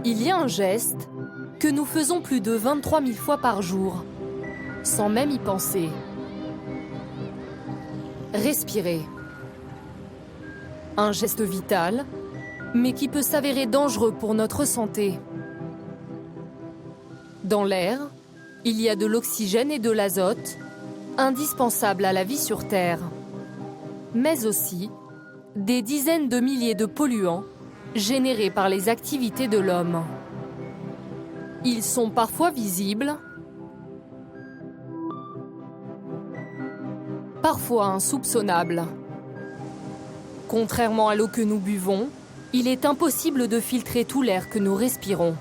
Il y a un geste que nous faisons plus de 23 000 fois par jour, sans même y penser. Respirer. Un geste vital, mais qui peut s'avérer dangereux pour notre santé. Dans l'air, il y a de l'oxygène et de l'azote, indispensables à la vie sur Terre. Mais aussi des dizaines de milliers de polluants générés par les activités de l'homme. Ils sont parfois visibles, parfois insoupçonnables. Contrairement à l'eau que nous buvons, il est impossible de filtrer tout l'air que nous respirons.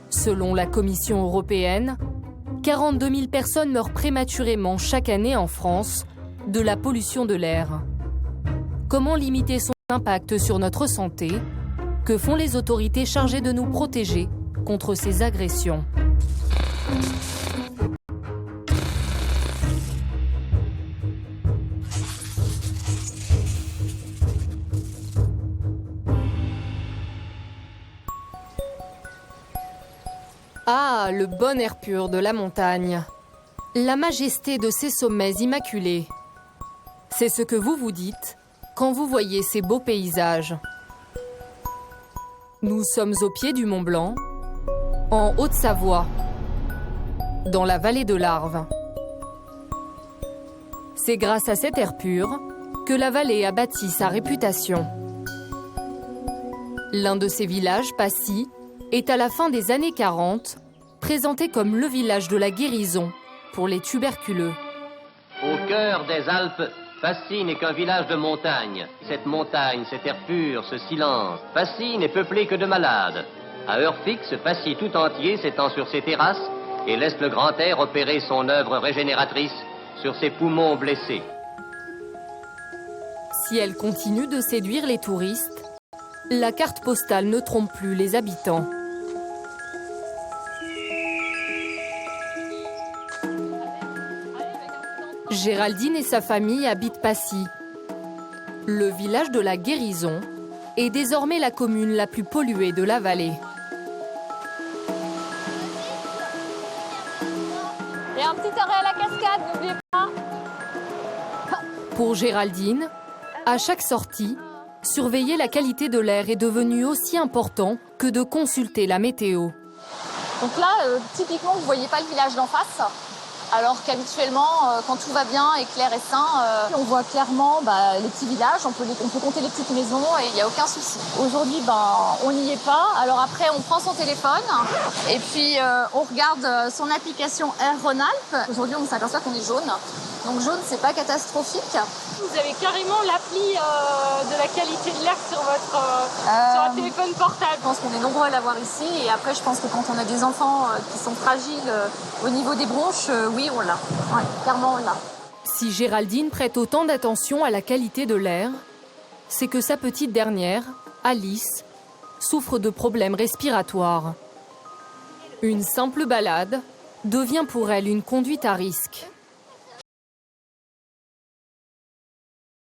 Selon la Commission européenne, 42 000 personnes meurent prématurément chaque année en France de la pollution de l'air. Comment limiter son impact sur notre santé? Que font les autorités chargées de nous protéger contre ces agressions? Ah, le bon air pur de la montagne. La majesté de ces sommets immaculés. C'est ce que vous vous dites quand vous voyez ces beaux paysages. Nous sommes au pied du Mont Blanc, en Haute-Savoie, dans la vallée de l'Arve. C'est grâce à cet air pur que la vallée a bâti sa réputation. L'un de ces villages, Passy, est à la fin des années 40 présenté comme le village de la guérison pour les tuberculeux. Au cœur des Alpes, Passy n'est qu'un village de montagne. Cette montagne, cet air pur, ce silence. Passy n'est peuplé que de malades. À heure fixe, Passy tout entier s'étend sur ses terrasses et laisse le grand air opérer son œuvre régénératrice sur ses poumons blessés. Si elle continue de séduire les touristes, la carte postale ne trompe plus les habitants. Géraldine et sa famille habitent Passy. Le village de la Guérison est désormais la commune la plus polluée de la vallée. Et un petit arrêt à la cascade, n'oubliez pas. Pour Géraldine, à chaque sortie, surveiller la qualité de l'air est devenu aussi important que de consulter la météo. Donc là, typiquement, vous ne voyez pas le village d'en face. Alors qu'habituellement, quand tout va bien et que l'air est sain, on voit clairement les petits villages, on peut compter les petites maisons et il n'y a aucun souci. Aujourd'hui, on n'y est pas. Alors après, on prend son téléphone et puis on regarde son application Air Rhône-Alpes. Aujourd'hui, on s'aperçoit qu'on est jaune. Donc jaune, c'est pas catastrophique. Vous avez carrément l'appli de la qualité de l'air sur votre téléphone portable. Je pense qu'on est nombreux à l'avoir ici. Et après, je pense que quand on a des enfants qui sont fragiles au niveau des bronches, oui, on l'a. Ouais, clairement, on l'a. Si Géraldine prête autant d'attention à la qualité de l'air, c'est que sa petite dernière, Alice, souffre de problèmes respiratoires. Une simple balade devient pour elle une conduite à risque.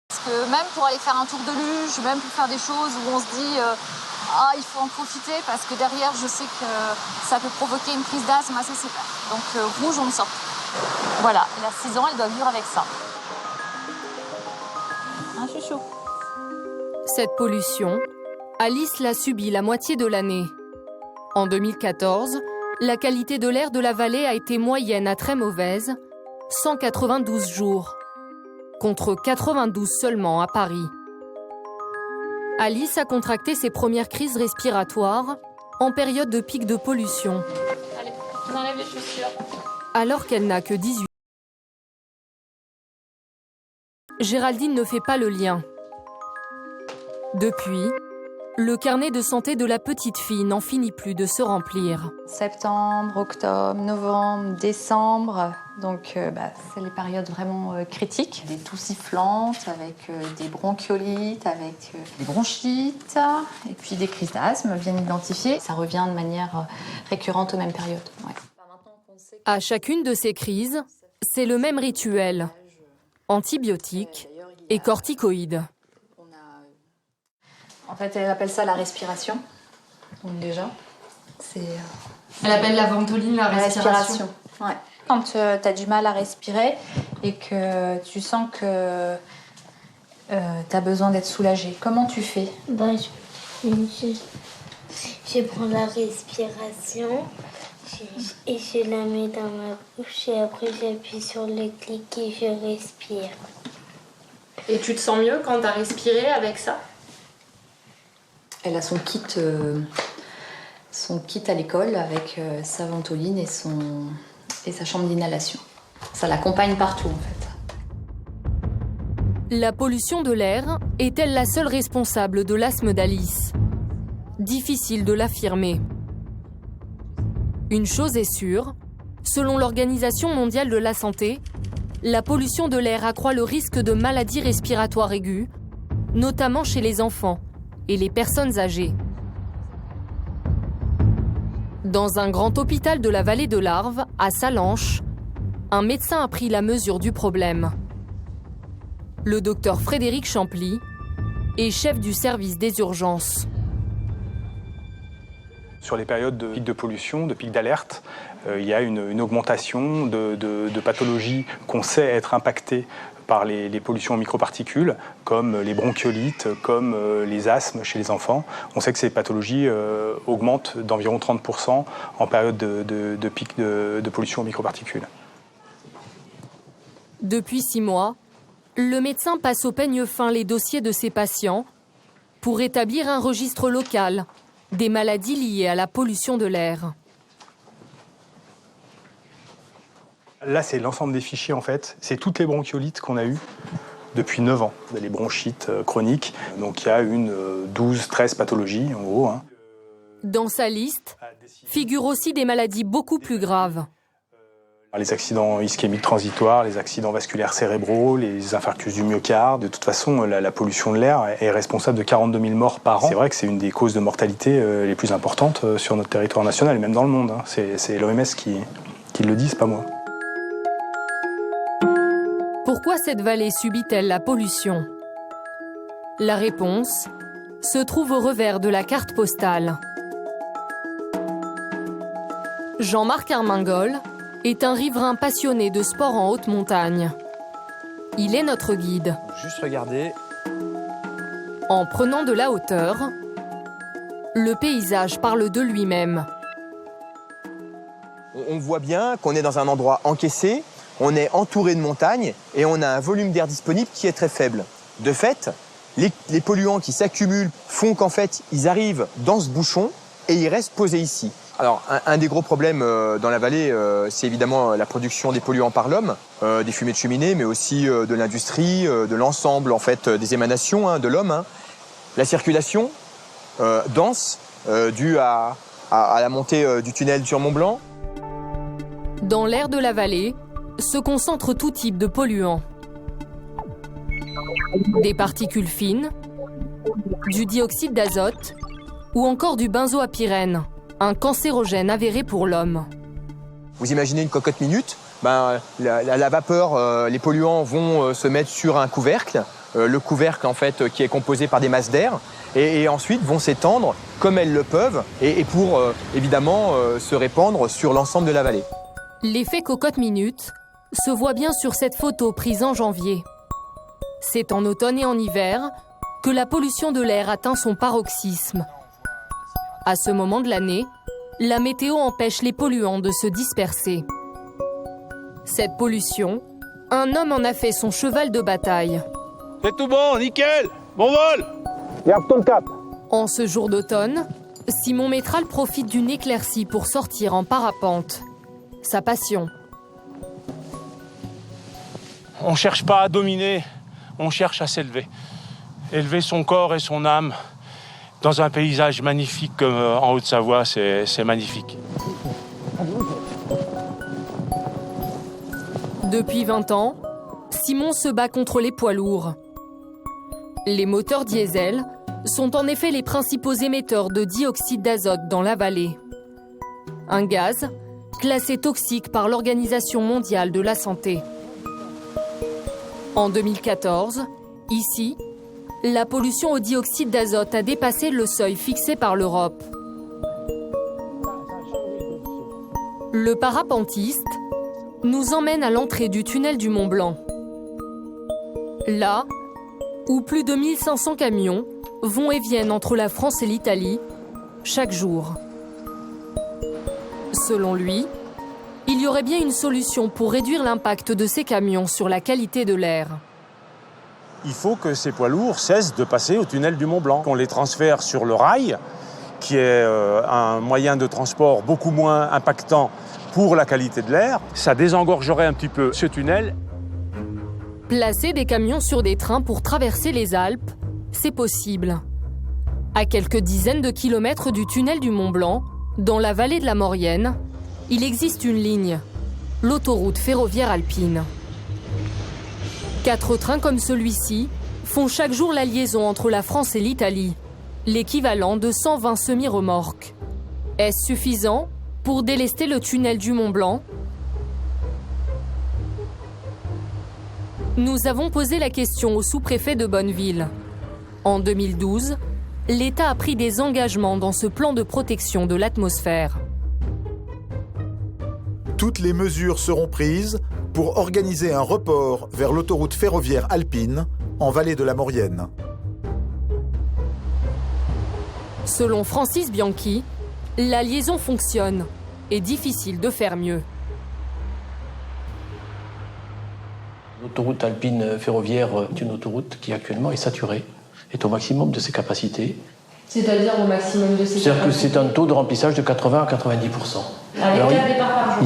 Parce que même pour aller faire un tour de luge, même pour faire des choses où on se dit il faut en profiter parce que derrière je sais que ça peut provoquer une crise d'asthme, ça c'est pas. Donc rouge on me sort. Voilà, elle a 6 ans, elle doit vivre avec ça. Un chouchou. Cette pollution, Alice l'a subie la moitié de l'année. En 2014, la qualité de l'air de la vallée a été moyenne à très mauvaise, 192 jours. Contre 92 seulement à Paris. Alice a contracté ses premières crises respiratoires en période de pic de pollution. Allez, je vous enlève les chaussures. Alors qu'elle n'a que 18 ans. Géraldine ne fait pas le lien. Depuis, le carnet de santé de la petite fille n'en finit plus de se remplir. Septembre, octobre, novembre, décembre, donc c'est les périodes vraiment critiques. Des toux sifflantes, avec des bronchiolites, avec des bronchites, et puis des crises d'asthme bien identifiées. Ça revient de manière récurrente aux mêmes périodes. Ouais. À chacune de ces crises, c'est le même rituel. Antibiotiques et corticoïdes. En fait, elle appelle ça la respiration. Donc déjà, c'est... Elle appelle la ventoline la respiration. Ouais. Quand tu as du mal à respirer et que tu sens que tu as besoin d'être soulagé, comment tu fais? Je prends la respiration et je la mets dans ma bouche et après j'appuie sur le clic et je respire. Et tu te sens mieux quand tu as respiré avec ça? Elle a son kit à l'école avec sa ventoline et sa chambre d'inhalation. Ça l'accompagne partout en fait. La pollution de l'air est-elle la seule responsable de l'asthme d'Alice? Difficile de l'affirmer. Une chose est sûre, selon l'Organisation mondiale de la santé, la pollution de l'air accroît le risque de maladies respiratoires aiguës, notamment chez les enfants et les personnes âgées. Dans un grand hôpital de la vallée de l'Arve, à Sallanches, un médecin a pris la mesure du problème. Le docteur Frédéric Champly est chef du service des urgences. Sur les périodes de pic de pollution, de pic d'alerte, il y a une augmentation de pathologies qu'on sait être impactées par les pollutions en microparticules, comme les bronchiolites, comme les asthmes chez les enfants. On sait que ces pathologies augmentent d'environ 30% en période de pic de pollution en microparticules. Depuis 6 mois, le médecin passe au peigne fin les dossiers de ses patients pour établir un registre local des maladies liées à la pollution de l'air. Là, c'est l'ensemble des fichiers, en fait. C'est toutes les bronchiolites qu'on a eues depuis 9 ans. Les bronchites chroniques. Donc, il y a 12-13 pathologies, en gros. Dans sa liste figurent aussi des maladies beaucoup plus graves. Les accidents ischémiques transitoires, les accidents vasculaires cérébraux, les infarctus du myocarde. De toute façon, la pollution de l'air est responsable de 42 000 morts par an. C'est vrai que c'est une des causes de mortalité les plus importantes sur notre territoire national et même dans le monde. C'est l'OMS qui le dit, c'est pas moi. Pourquoi cette vallée subit-elle la pollution? La réponse se trouve au revers de la carte postale. Jean-Marc Armingol est un riverain passionné de sport en haute montagne. Il est notre guide. Juste regarder. En prenant de la hauteur, le paysage parle de lui-même. On voit bien qu'on est dans un endroit encaissé, on est entouré de montagnes et on a un volume d'air disponible qui est très faible. De fait, les polluants qui s'accumulent font qu'en fait, ils arrivent dans ce bouchon et ils restent posés ici. Alors, un des gros problèmes dans la vallée, c'est évidemment la production des polluants par l'homme, des fumées de cheminée, mais aussi de l'industrie, de l'ensemble en fait des émanations de l'homme. La circulation dense due à la montée du tunnel sur Mont-Blanc. Dans l'air de la vallée se concentre tout type de polluants. Des particules fines, du dioxyde d'azote ou encore du benzoapyrène, un cancérogène avéré pour l'homme. Vous imaginez une cocotte minute, la vapeur, les polluants vont se mettre sur un couvercle, le couvercle en fait qui est composé par des masses d'air, et ensuite vont s'étendre comme elles le peuvent, et pour évidemment se répandre sur l'ensemble de la vallée. L'effet cocotte minute se voit bien sur cette photo prise en janvier. C'est en automne et en hiver que la pollution de l'air atteint son paroxysme. À ce moment de l'année, la météo empêche les polluants de se disperser. Cette pollution, un homme en a fait son cheval de bataille. C'est tout bon, nickel, bon vol. Garde ton cap. En ce jour d'automne, Simon Métral profite d'une éclaircie pour sortir en parapente. Sa passion. On cherche pas à dominer, on cherche à s'élever. Élever son corps et son âme dans un paysage magnifique comme en Haute-Savoie, c'est magnifique. Depuis 20 ans, Simon se bat contre les poids lourds. Les moteurs diesel sont en effet les principaux émetteurs de dioxyde d'azote dans la vallée. Un gaz classé toxique par l'Organisation mondiale de la santé. En 2014, ici, la pollution au dioxyde d'azote a dépassé le seuil fixé par l'Europe. Le parapentiste nous emmène à l'entrée du tunnel du Mont Blanc. Là où plus de 1500 camions vont et viennent entre la France et l'Italie chaque jour. Selon lui, il y aurait bien une solution pour réduire l'impact de ces camions sur la qualité de l'air. Il faut que ces poids lourds cessent de passer au tunnel du Mont Blanc, qu'on les transfère sur le rail, qui est un moyen de transport beaucoup moins impactant pour la qualité de l'air. Ça désengorgerait un petit peu ce tunnel. Placer des camions sur des trains pour traverser les Alpes, c'est possible. À quelques dizaines de kilomètres du tunnel du Mont Blanc, dans la vallée de la Maurienne, il existe une ligne, l'autoroute ferroviaire alpine. 4 trains comme celui-ci font chaque jour la liaison entre la France et l'Italie, l'équivalent de 120 semi-remorques. Est-ce suffisant pour délester le tunnel du Mont Blanc ? Nous avons posé la question au sous-préfet de Bonneville. En 2012, l'État a pris des engagements dans ce plan de protection de l'atmosphère. Toutes les mesures seront prises pour organiser un report vers l'autoroute ferroviaire alpine en vallée de la Maurienne. Selon Francis Bianchi, la liaison fonctionne et difficile de faire mieux. L'autoroute alpine ferroviaire est une autoroute qui actuellement est saturée, est au maximum de ses capacités. C'est-à-dire au maximum de ses capacités ? C'est-à-dire que c'est un taux de remplissage de 80 à 90%. Avec 4 départs par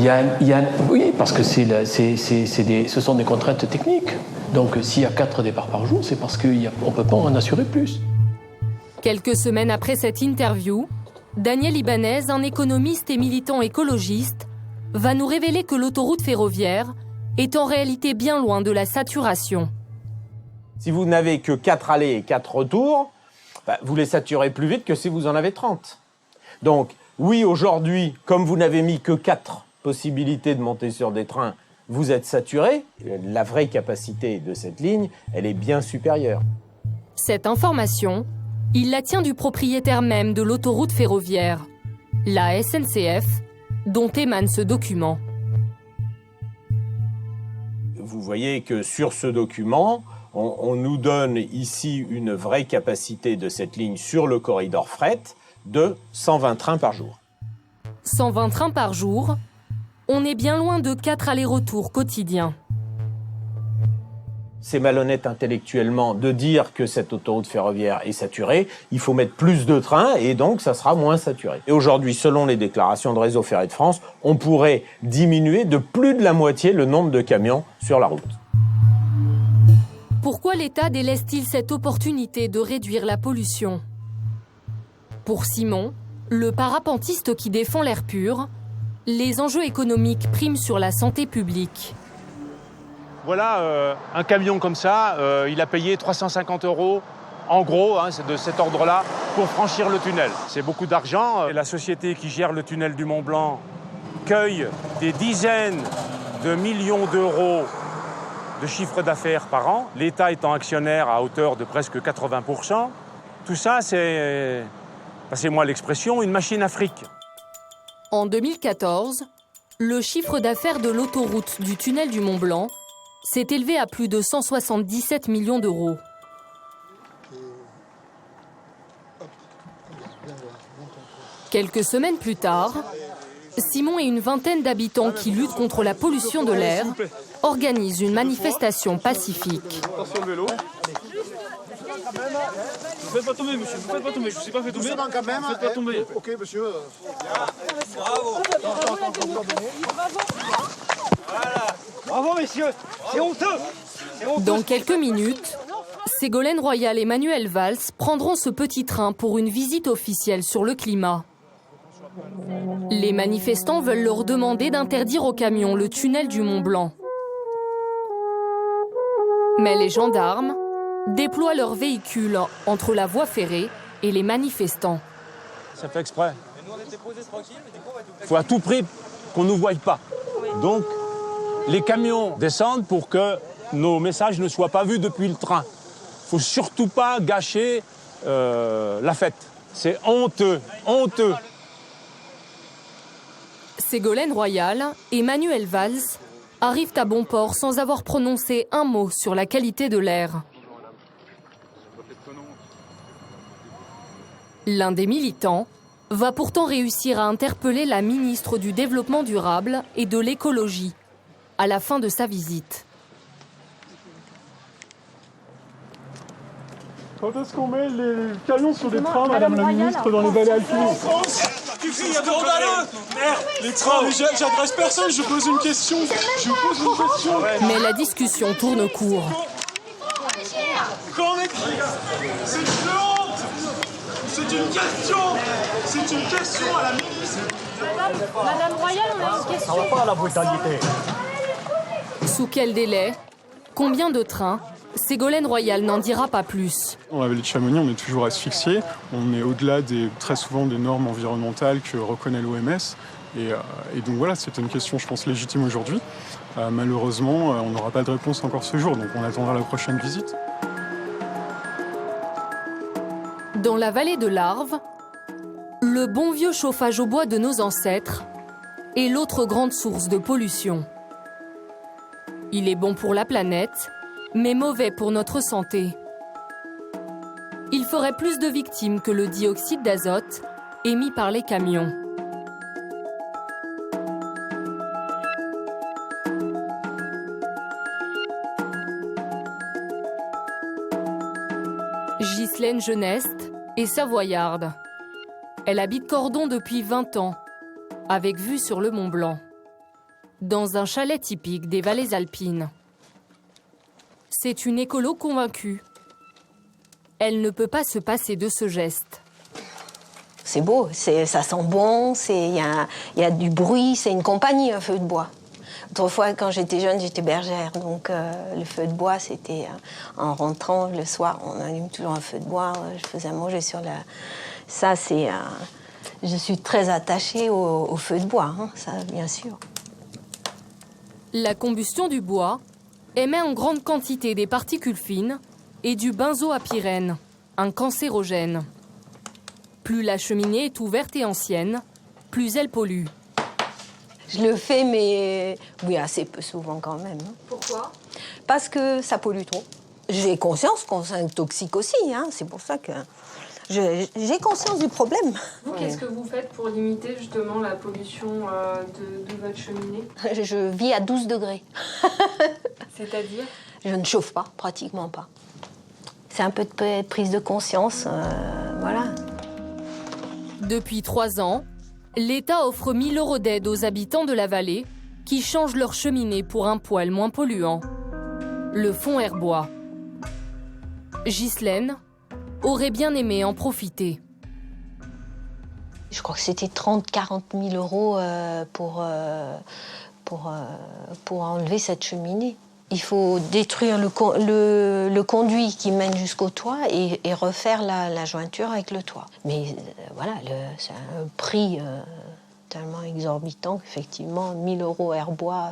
jour. Oui, parce que ce sont des contraintes techniques. Donc s'il y a 4 départs par jour, c'est parce qu'on ne peut pas en assurer plus. Quelques semaines après cette interview, Daniel Ibanez, un économiste et militant écologiste, va nous révéler que l'autoroute ferroviaire est en réalité bien loin de la saturation. Si vous n'avez que 4 allées et 4 retours, vous les saturez plus vite que si vous en avez 30. Donc, oui, aujourd'hui, comme vous n'avez mis que 4 possibilités de monter sur des trains, vous êtes saturé. La vraie capacité de cette ligne, elle est bien supérieure. Cette information, il la tient du propriétaire même de l'autoroute ferroviaire, la SNCF, dont émane ce document. Vous voyez que sur ce document, on nous donne ici une vraie capacité de cette ligne sur le corridor fret de 120 trains par jour. 120 trains par jour, on est bien loin de 4 allers-retours quotidiens. C'est malhonnête intellectuellement de dire que cette autoroute ferroviaire est saturée. Il faut mettre plus de trains et donc ça sera moins saturé. Et aujourd'hui, selon les déclarations de Réseau Ferré de France, on pourrait diminuer de plus de la moitié le nombre de camions sur la route. Pourquoi l'État délaisse-t-il cette opportunité de réduire la pollution ? Pour Simon, le parapentiste qui défend l'air pur, les enjeux économiques priment sur la santé publique. Voilà, un camion comme ça, il a payé 350 € en gros, c'est de cet ordre-là, pour franchir le tunnel. C'est beaucoup d'argent. Et la société qui gère le tunnel du Mont Blanc cueille des dizaines de millions d'euros de chiffre d'affaires par an, l'État étant actionnaire à hauteur de presque 80%. Tout ça, c'est, passez-moi l'expression, une machine à fric. En 2014, le chiffre d'affaires de l'autoroute du tunnel du Mont Blanc s'est élevé à plus de 177 millions d'euros. Quelques semaines plus tard, Simon et une vingtaine d'habitants qui luttent contre la pollution de l'air organisent une manifestation pacifique. Attention le vélo. Vous faites pas tomber, monsieur. Vous faites pas tomber. Je ne vous ai pas fait tomber. Quand même. Vous faites pas tomber. Ok, monsieur. Bravo. Voilà. Bravo, messieurs. C'est honteux. Dans quelques minutes, Ségolène Royal et Manuel Valls prendront ce petit train pour une visite officielle sur le climat. Les manifestants veulent leur demander d'interdire aux camions le tunnel du Mont Blanc. Mais les gendarmes déploient leurs véhicules entre la voie ferrée et les manifestants. Ça fait exprès. Il faut à tout prix qu'on ne nous voie pas. Donc, les camions descendent pour que nos messages ne soient pas vus depuis le train. Il ne faut surtout pas gâcher la fête. C'est honteux, honteux. Ségolène Royal et Manuel Valls arrivent à bon port sans avoir prononcé un mot sur la qualité de l'air. L'un des militants va pourtant réussir à interpeller la ministre du Développement durable et de l'écologie à la fin de sa visite. Quand est-ce qu'on met les camions sur des trains, Madame la Ministre, dans les vallées alpines? En France, tu cries scandaleux! Merde, les trains, mais j'adresse personne, je pose une question. Mais la discussion tourne court. C'est une honte! C'est une question à la ministre! Madame Royal, on a une question. Ça va pas la brutalité. Sous quel délai? Combien de trains? Ségolène Royal n'en dira pas plus. Dans la vallée de Chamonix, on est toujours asphyxié. On est au-delà très souvent des normes environnementales que reconnaît l'OMS. Et donc voilà, c'est une question, je pense, légitime aujourd'hui. Malheureusement, on n'aura pas de réponse encore ce jour, donc on attendra la prochaine visite. Dans la vallée de l'Arve, le bon vieux chauffage au bois de nos ancêtres est l'autre grande source de pollution. Il est bon pour la planète, mais mauvais pour notre santé. Il ferait plus de victimes que le dioxyde d'azote émis par les camions. Ghislaine Geneste est savoyarde. Elle habite Cordon depuis 20 ans, avec vue sur le Mont Blanc, dans un chalet typique des vallées alpines. C'est une écolo convaincue. Elle ne peut pas se passer de ce geste. C'est beau, ça sent bon, il y a du bruit, c'est une compagnie, un feu de bois. Autrefois, quand j'étais jeune, j'étais bergère, donc le feu de bois, c'était en rentrant le soir, on allume toujours un feu de bois, je faisais à manger sur la... Ça, c'est... je suis très attachée au feu de bois, hein, ça, bien sûr. La combustion du bois émet en grande quantité des particules fines et du benzoapyrène, un cancérogène. Plus la cheminée est ouverte et ancienne, plus elle pollue. Je le fais, mais oui, assez peu souvent quand même. Pourquoi? Parce que ça pollue trop. J'ai conscience qu'on s'intoxique aussi, hein, c'est pour ça que j'ai conscience du problème. Vous, qu'est-ce que vous faites pour limiter justement la pollution de votre cheminée? Je vis à 12 degrés. C'est-à-dire? Je ne chauffe pas, pratiquement pas. C'est un peu de prise de conscience, voilà. Depuis 3 ans, l'État offre 1 000 € d'aide aux habitants de la vallée qui changent leur cheminée pour un poêle moins polluant. Le fonds Airbois. Ghislaine aurait bien aimé en profiter. Je crois que c'était 30-40 000 € pour enlever cette cheminée. Il faut détruire le conduit qui mène jusqu'au toit et refaire la jointure avec le toit. Mais voilà, c'est un prix tellement exorbitant qu'effectivement, 1 000 € Airbois...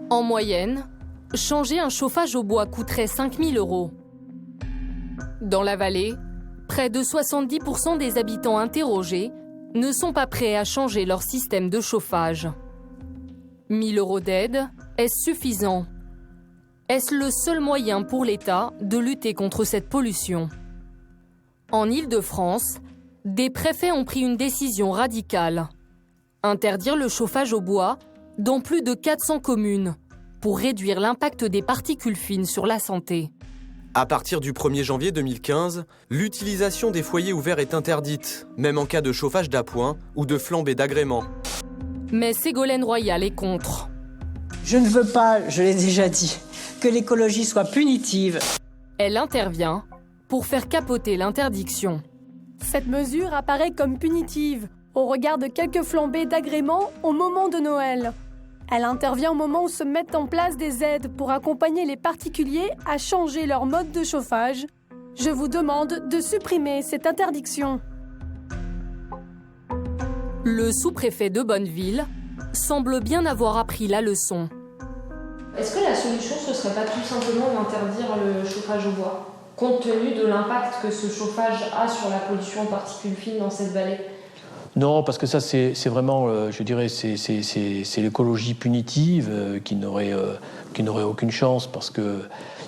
En moyenne, changer un chauffage au bois coûterait 5 000 €. Dans la vallée, près de 70% des habitants interrogés ne sont pas prêts à changer leur système de chauffage. 1 000 € d'aide, est-ce suffisant? Est-ce le seul moyen pour l'État de lutter contre cette pollution? En Île-de-France, des préfets ont pris une décision radicale. Interdire le chauffage au bois dans plus de 400 communes pour réduire l'impact des particules fines sur la santé. À partir du 1er janvier 2015, l'utilisation des foyers ouverts est interdite, même en cas de chauffage d'appoint ou de flambée d'agrément. Mais Ségolène Royal est contre. Je ne veux pas, je l'ai déjà dit, que l'écologie soit punitive. Elle intervient pour faire capoter l'interdiction. Cette mesure apparaît comme punitive, au regard de quelques flambées d'agréments au moment de Noël. Elle intervient au moment où se mettent en place des aides pour accompagner les particuliers à changer leur mode de chauffage. Je vous demande de supprimer cette interdiction. Le sous-préfet de Bonneville semble bien avoir appris la leçon. Est-ce que la solution, ce serait pas tout simplement d'interdire le chauffage au bois, compte tenu de l'impact que ce chauffage a sur la pollution en particules fines dans cette vallée? Non, parce que ça, c'est vraiment, je dirais, c'est l'écologie punitive qui n'aurait aucune chance, parce que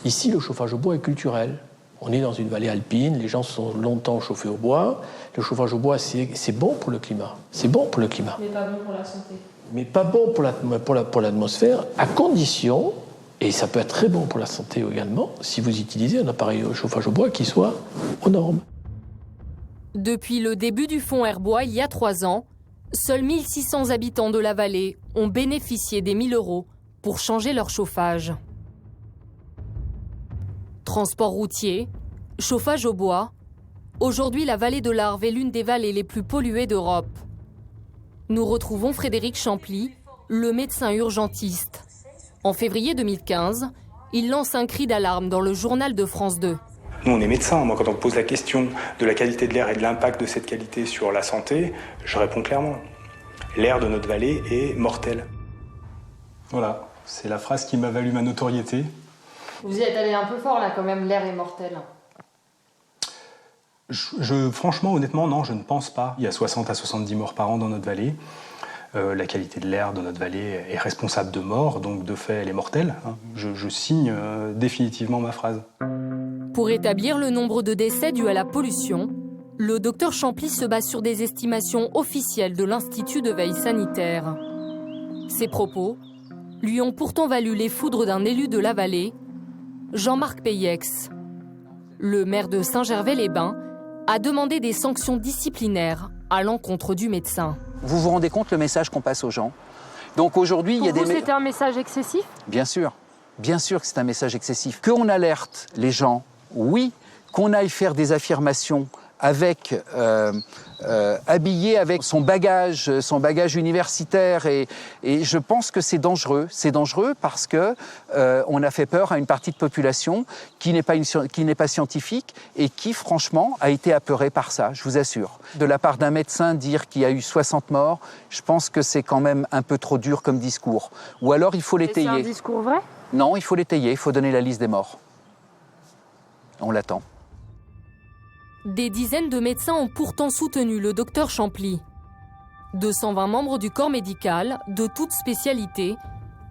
ici, le chauffage au bois est culturel. On est dans une vallée alpine, les gens se sont longtemps chauffés au bois. Le chauffage au bois, c'est bon pour le climat. C'est bon pour le climat. Mais pas bon pour la santé. Mais pas bon pour l'atmosphère, à condition, et ça peut être très bon pour la santé également, si vous utilisez un appareil au chauffage au bois qui soit aux normes. Depuis le début du fonds Airbois, il y a 3 ans, seuls 1600 habitants de la vallée ont bénéficié des 1 000 € pour changer leur chauffage. Transport routier, chauffage au bois. Aujourd'hui, la vallée de l'Arve est l'une des vallées les plus polluées d'Europe. Nous retrouvons Frédéric Champly, le médecin urgentiste. En février 2015, il lance un cri d'alarme dans le journal de France 2. Nous, on est médecins. Moi, quand on me pose la question de la qualité de l'air et de l'impact de cette qualité sur la santé, je réponds clairement. L'air de notre vallée est mortel. Voilà, c'est la phrase qui m'a valu ma notoriété. Vous y êtes allé un peu fort là quand même, l'air est mortel. Franchement, honnêtement, non, je ne pense pas. Il y a 60 à 70 morts par an dans notre vallée. La qualité de l'air dans notre vallée est responsable de morts, donc de fait, elle est mortelle. Je signe définitivement ma phrase. Pour établir le nombre de décès dus à la pollution, le docteur Champly se base sur des estimations officielles de l'Institut de veille sanitaire. Ces propos lui ont pourtant valu les foudres d'un élu de la vallée, Jean-Marc Peyex. Le maire de Saint-Gervais-les-Bains a demandé des sanctions disciplinaires à l'encontre du médecin. Vous vous rendez compte le message qu'on passe aux gens? Donc aujourd'hui, il y a Pour vous, c'était un message excessif? Bien sûr que c'est un message excessif. Qu'on alerte les gens, oui, qu'on aille faire des affirmations avec habillé avec son bagage universitaire et je pense que c'est dangereux. C'est dangereux parce que on a fait peur à une partie de population qui n'est pas scientifique et qui franchement a été apeurée par ça, je vous assure. De la part d'un médecin dire qu'il y a eu 60 morts, je pense que c'est quand même un peu trop dur comme discours. Ou alors il faut l'étayer. C'est un discours vrai? Non, il faut l'étayer, il faut donner la liste des morts. On l'attend. Des dizaines de médecins ont pourtant soutenu le docteur Champly. 220 membres du corps médical, de toutes spécialités,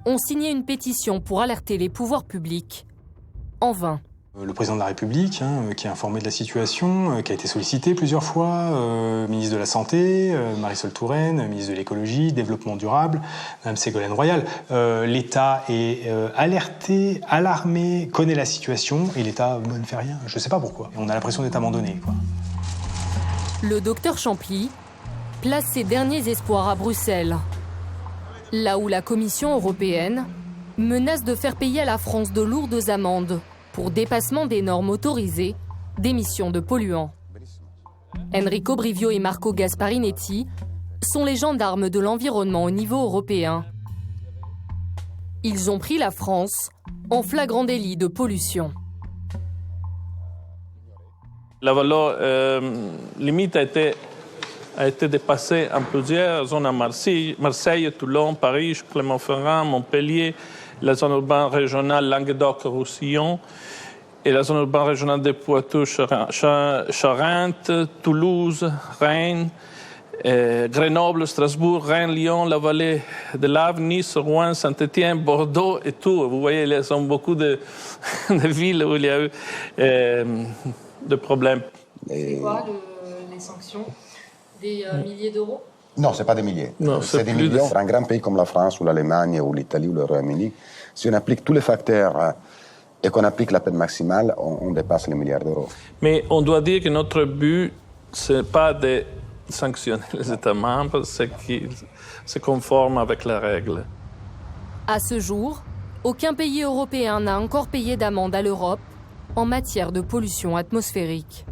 ont signé une pétition pour alerter les pouvoirs publics. En vain. Le président de la République, qui est informé de la situation, qui a été sollicité plusieurs fois, ministre de la Santé, Marisol Touraine, ministre de l'Écologie, Développement durable, Mme Ségolène Royal. L'État est alerté, alarmé, connaît la situation et l'État ne fait rien. Je ne sais pas pourquoi. On a l'impression d'être abandonné, quoi. Le docteur Champly place ses derniers espoirs à Bruxelles, là où la Commission européenne menace de faire payer à la France de lourdes amendes pour dépassement des normes autorisées d'émissions de polluants. Enrico Brivio et Marco Gasparinetti sont les gendarmes de l'environnement au niveau européen. Ils ont pris la France en flagrant délit de pollution. La valeur limite a été dépassée en plusieurs zones à Marseille, Toulon, Paris, Clermont-Ferrand, Montpellier, la zone urbaine régionale Languedoc-Roussillon et la zone urbaine régionale de Poitou-Charentes, Toulouse, Rennes, Grenoble, Strasbourg, Rennes, Lyon, la vallée de l'Arve, Nice, Rouen, Saint-Étienne, Bordeaux et tout. Vous voyez, il y a beaucoup de villes où il y a eu de problèmes. C'est quoi les sanctions? Des milliers d'euros? Non, ce n'est pas des milliers. Non, c'est des millions. Dans un grand pays comme la France ou l'Allemagne ou l'Italie ou le Royaume-Uni, si on applique tous les facteurs et qu'on applique la peine maximale, on dépasse les milliards d'euros. Mais on doit dire que notre but, ce n'est pas de sanctionner les États membres, c'est qu'ils se conforment avec les règles. À ce jour, aucun pays européen n'a encore payé d'amende à l'Europe en matière de pollution atmosphérique.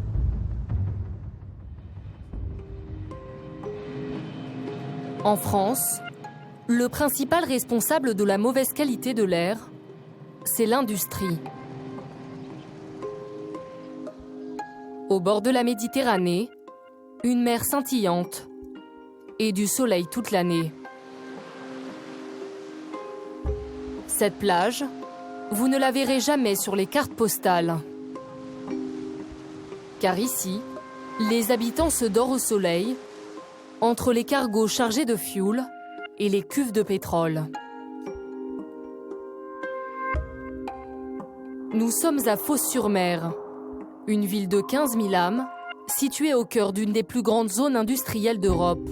En France, le principal responsable de la mauvaise qualité de l'air, c'est l'industrie. Au bord de la Méditerranée, une mer scintillante et du soleil toute l'année. Cette plage, vous ne la verrez jamais sur les cartes postales. Car ici, les habitants se dorent au soleil entre les cargos chargés de fioul et les cuves de pétrole. Nous sommes à Fos-sur-Mer, une ville de 15 000 âmes, située au cœur d'une des plus grandes zones industrielles d'Europe.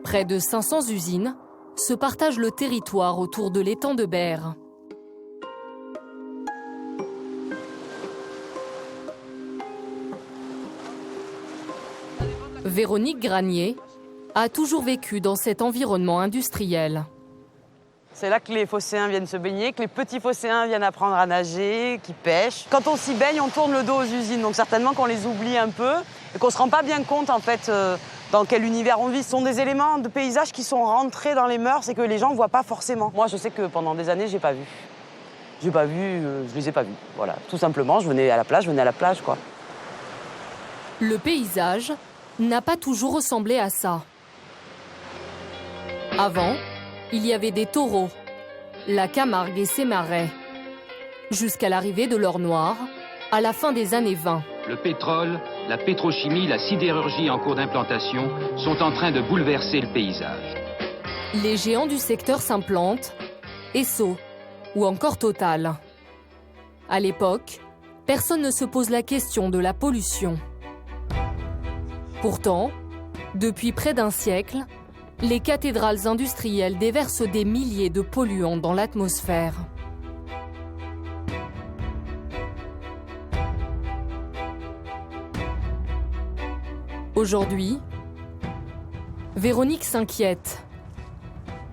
Près de 500 usines se partagent le territoire autour de l'étang de Berre. Véronique Granier a toujours vécu dans cet environnement industriel. C'est là que les phocéens viennent se baigner, que les petits phocéens viennent apprendre à nager, qui pêchent. Quand on s'y baigne, on tourne le dos aux usines, donc certainement qu'on les oublie un peu et qu'on ne se rend pas bien compte en fait dans quel univers on vit. Ce sont des éléments de paysage qui sont rentrés dans les mœurs et que les gens ne voient pas forcément. Moi, je sais que pendant des années, je les ai pas vus, voilà. Tout simplement, je venais à la plage, quoi. Le paysage n'a pas toujours ressemblé à ça. Avant, il y avait des taureaux, la Camargue et ses marais, jusqu'à l'arrivée de l'or noir à la fin des années 20. Le pétrole, la pétrochimie, la sidérurgie en cours d'implantation sont en train de bouleverser le paysage. Les géants du secteur s'implantent, Esso ou encore Total. À l'époque, personne ne se pose la question de la pollution. Pourtant, depuis près d'un siècle, les cathédrales industrielles déversent des milliers de polluants dans l'atmosphère. Aujourd'hui, Véronique s'inquiète.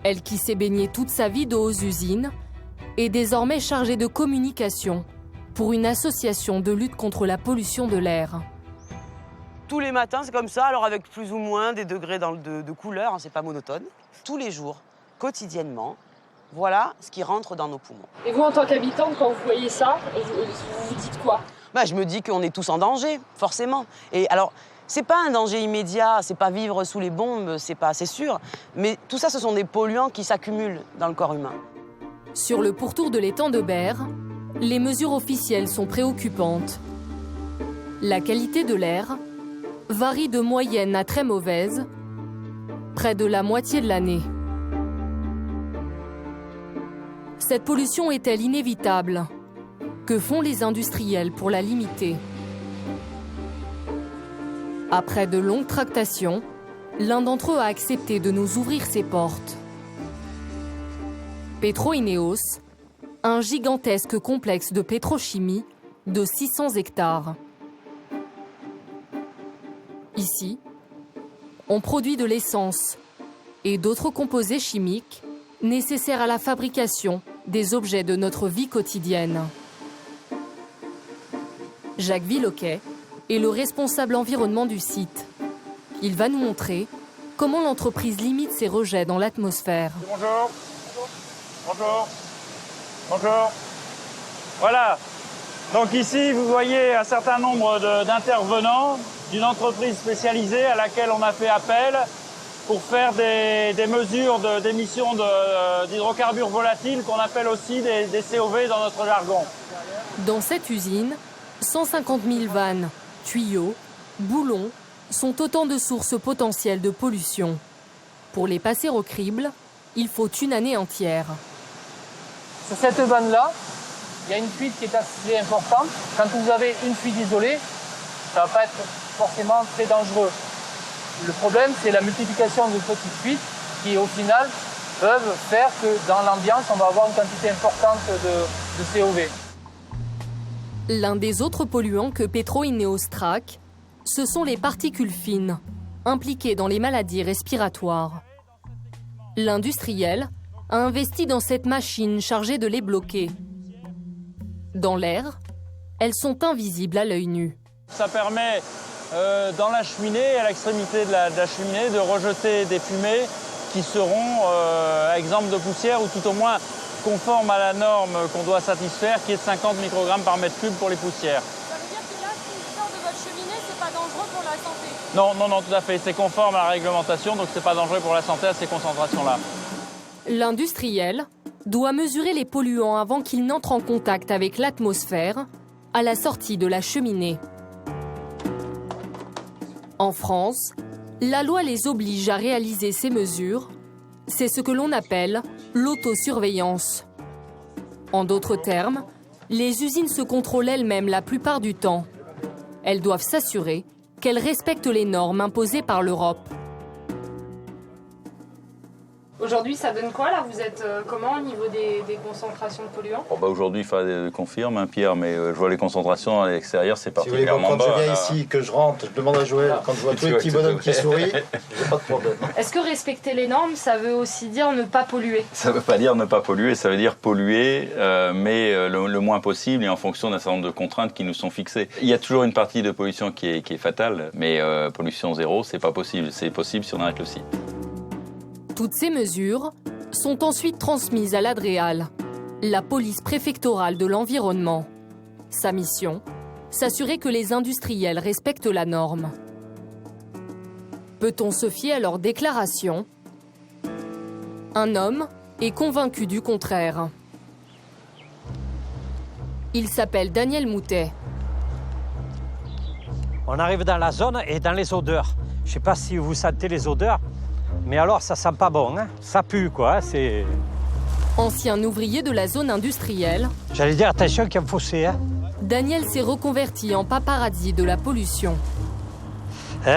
Elle qui s'est baignée toute sa vie d'eau aux usines est désormais chargée de communication pour une association de lutte contre la pollution de l'air. Tous les matins, c'est comme ça, alors avec plus ou moins des degrés de couleur, hein, c'est pas monotone. Tous les jours, quotidiennement, voilà ce qui rentre dans nos poumons. Et vous, en tant qu'habitante, quand vous voyez ça, vous vous dites quoi? Je me dis qu'on est tous en danger, forcément. Et alors, c'est pas un danger immédiat, c'est pas vivre sous les bombes, c'est sûr. Mais tout ça, ce sont des polluants qui s'accumulent dans le corps humain. Sur le pourtour de l'étang de Berre, les mesures officielles sont préoccupantes. La qualité de l'air varie de moyenne à très mauvaise, près de la moitié de l'année. Cette pollution est-elle inévitable? Que font les industriels pour la limiter? Après de longues tractations, l'un d'entre eux a accepté de nous ouvrir ses portes. Petro-Ineos, un gigantesque complexe de pétrochimie de 600 hectares. Ici, on produit de l'essence et d'autres composés chimiques nécessaires à la fabrication des objets de notre vie quotidienne. Jacques Villoquet est le responsable environnement du site. Il va nous montrer comment l'entreprise limite ses rejets dans l'atmosphère. Bonjour. Bonjour. Bonjour. Voilà. Donc ici, vous voyez un certain nombre d'intervenants d'une entreprise spécialisée à laquelle on a fait appel pour faire des mesures d'émissions d'hydrocarbures volatiles qu'on appelle aussi des COV dans notre jargon. Dans cette usine, 150 000 vannes, tuyaux, boulons sont autant de sources potentielles de pollution. Pour les passer au crible, il faut une année entière. Sur cette vanne-là, il y a une fuite qui est assez importante. Quand vous avez une fuite isolée, ça ne va pas être forcément très dangereux. Le problème, c'est la multiplication de petites fuites qui, au final, peuvent faire que dans l'ambiance, on va avoir une quantité importante de COV. L'un des autres polluants que Petro-Ineos traque, ce sont les particules fines, impliquées dans les maladies respiratoires. L'industriel a investi dans cette machine chargée de les bloquer. Dans l'air, elles sont invisibles à l'œil nu. Ça permet, dans la cheminée, à l'extrémité de la cheminée, de rejeter des fumées qui seront exemptes de poussière ou tout au moins conformes à la norme qu'on doit satisfaire, qui est de 50 microgrammes par mètre cube pour les poussières. Ça veut dire que là, si sort de votre cheminée, c'est pas dangereux pour la santé? Non, tout à fait. C'est conforme à la réglementation, donc c'est pas dangereux pour la santé à ces concentrations-là. L'industriel doit mesurer les polluants avant qu'ils n'entrent en contact avec l'atmosphère à la sortie de la cheminée. En France, La loi les oblige à réaliser ces mesures. C'est ce que l'on appelle l'autosurveillance. En d'autres termes, les usines se contrôlent elles-mêmes la plupart du temps. Elles doivent s'assurer qu'elles respectent les normes imposées par l'Europe. Aujourd'hui, ça donne quoi là? Vous êtes comment au niveau des concentrations de polluants? Aujourd'hui, il faudrait confirme, Pierre, mais je vois les concentrations à l'extérieur, c'est particulièrement bas. Quand je viens ici, que je rentre, je demande à Joël, quand je vois tous les petits bonhommes qui sourient, j'ai pas de problème. Est-ce que respecter les normes, ça veut aussi dire ne pas polluer? Ça ne veut pas dire ne pas polluer, ça veut dire polluer, mais le moins possible et en fonction d'un certain nombre de contraintes qui nous sont fixées. Il y a toujours une partie de pollution qui est fatale, mais pollution zéro, c'est pas possible. C'est possible si on arrête le site. Toutes ces mesures sont ensuite transmises à l'ADREAL, la police préfectorale de l'environnement. Sa mission, s'assurer que les industriels respectent la norme. Peut-on se fier à leurs déclarations? Un homme est convaincu du contraire. Il s'appelle Daniel Moutet. On arrive dans la zone et dans les odeurs. Je ne sais pas si vous sentez les odeurs, mais alors ça sent pas bon, hein. Ça pue quoi, c'est... Ancien ouvrier de la zone industrielle, J'allais dire attention qu'il y a un fossé, hein. Daniel s'est reconverti en paparazzi de la pollution.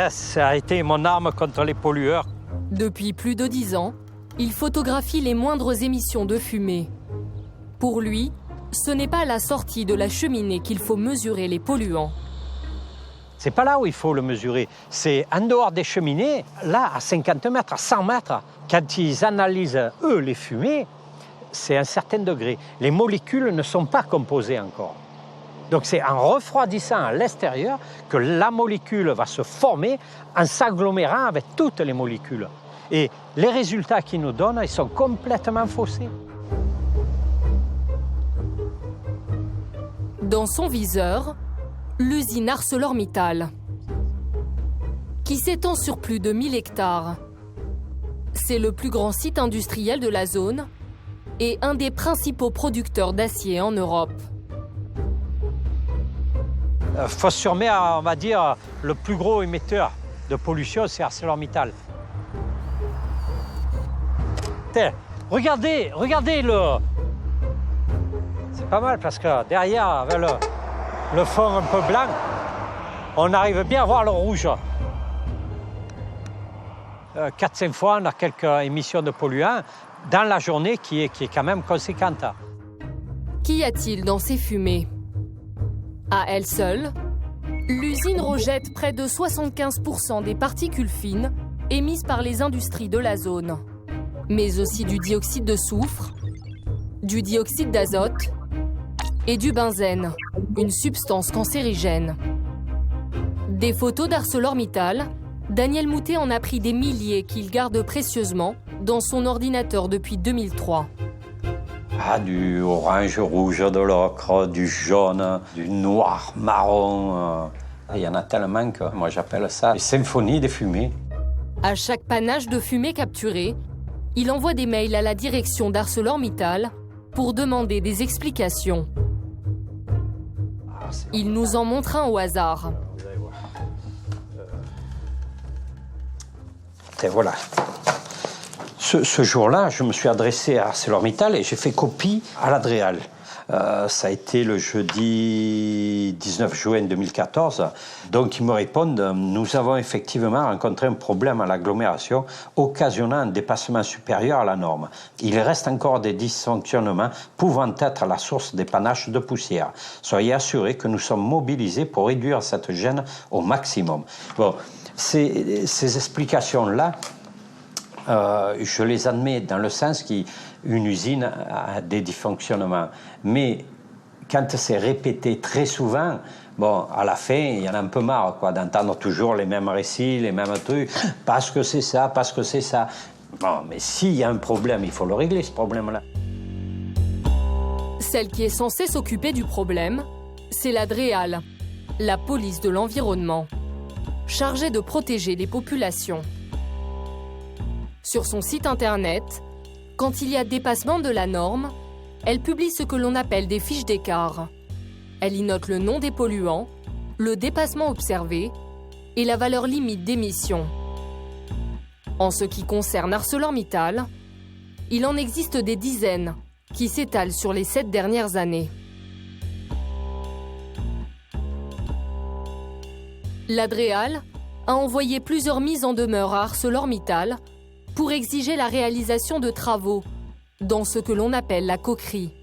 Ça a été mon arme contre les pollueurs. Depuis plus de 10 ans, il photographie les moindres émissions de fumée. Pour lui, ce n'est pas à la sortie de la cheminée qu'il faut mesurer les polluants. C'est pas là où il faut le mesurer, c'est en dehors des cheminées, là à 50 mètres, à 100 mètres, quand ils analysent eux les fumées, c'est un certain degré. Les molécules ne sont pas composées encore. Donc c'est en refroidissant à l'extérieur que la molécule va se former en s'agglomérant avec toutes les molécules. Et les résultats qu'ils nous donnent, ils sont complètement faussés. Dans son viseur, l'usine ArcelorMittal, qui s'étend sur plus de 1000 hectares. C'est le plus grand site industriel de la zone et un des principaux producteurs d'acier en Europe. Fos-sur-Mer, on va dire, le plus gros émetteur de pollution, c'est ArcelorMittal. Regardez le... C'est pas mal parce que derrière, avec le fond un peu blanc, on arrive bien à voir le rouge. 4-5 fois, on a quelques émissions de polluants dans la journée qui est quand même conséquente. Qu'y a-t-il dans ces fumées? À elle seule, l'usine rejette près de 75% des particules fines émises par les industries de la zone, mais aussi du dioxyde de soufre, du dioxyde d'azote et du benzène, une substance cancérigène. Des photos d'ArcelorMittal, Daniel Moutet en a pris des milliers qu'il garde précieusement dans son ordinateur depuis 2003. Du orange, rouge, de l'ocre, du jaune, du noir, marron. Il y en a tellement que moi j'appelle ça les symphonies des fumées. À chaque panache de fumée capturé, il envoie des mails à la direction d'ArcelorMittal pour demander des explications. Il nous en montre un au hasard. Et voilà. Ce jour-là, je me suis adressé à ArcelorMittal et j'ai fait copie à l'ADREAL. Ça a été le jeudi 19 juin 2014. Donc ils me répondent, nous avons effectivement rencontré un problème à l'agglomération occasionnant un dépassement supérieur à la norme. Il reste encore des dysfonctionnements pouvant être la source des panaches de poussière. Soyez assurés que nous sommes mobilisés pour réduire cette gêne au maximum. Bon, ces explications-là, je les admets dans le sens qu'une usine a des dysfonctionnements. Mais quand c'est répété très souvent, bon, à la fin, il y en a un peu marre d'entendre toujours les mêmes récits, les mêmes trucs, parce que c'est ça, parce que c'est ça. Bon, mais s'il y a un problème, il faut le régler, ce problème-là. Celle qui est censée s'occuper du problème, c'est l'ADREAL, la police de l'environnement, chargée de protéger les populations. Sur son site internet, quand il y a dépassement de la norme, elle publie ce que l'on appelle des fiches d'écart. Elle y note le nom des polluants, le dépassement observé et la valeur limite d'émission. En ce qui concerne ArcelorMittal, il en existe des dizaines qui s'étalent sur les 7 dernières années. L'Adréal a envoyé plusieurs mises en demeure à ArcelorMittal pour exiger la réalisation de travaux dans ce que l'on appelle la coquerie.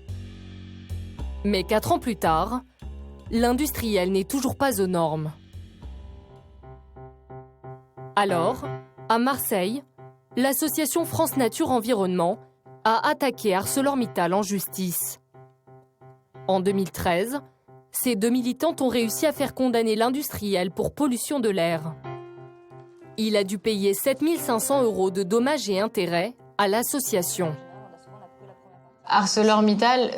Mais 4 ans plus tard, l'industriel n'est toujours pas aux normes. Alors, à Marseille, l'association France Nature Environnement a attaqué ArcelorMittal en justice. En 2013, ces 2 militantes ont réussi à faire condamner l'industriel pour pollution de l'air. Il a dû payer 7 500 € de dommages et intérêts à l'association. ArcelorMittal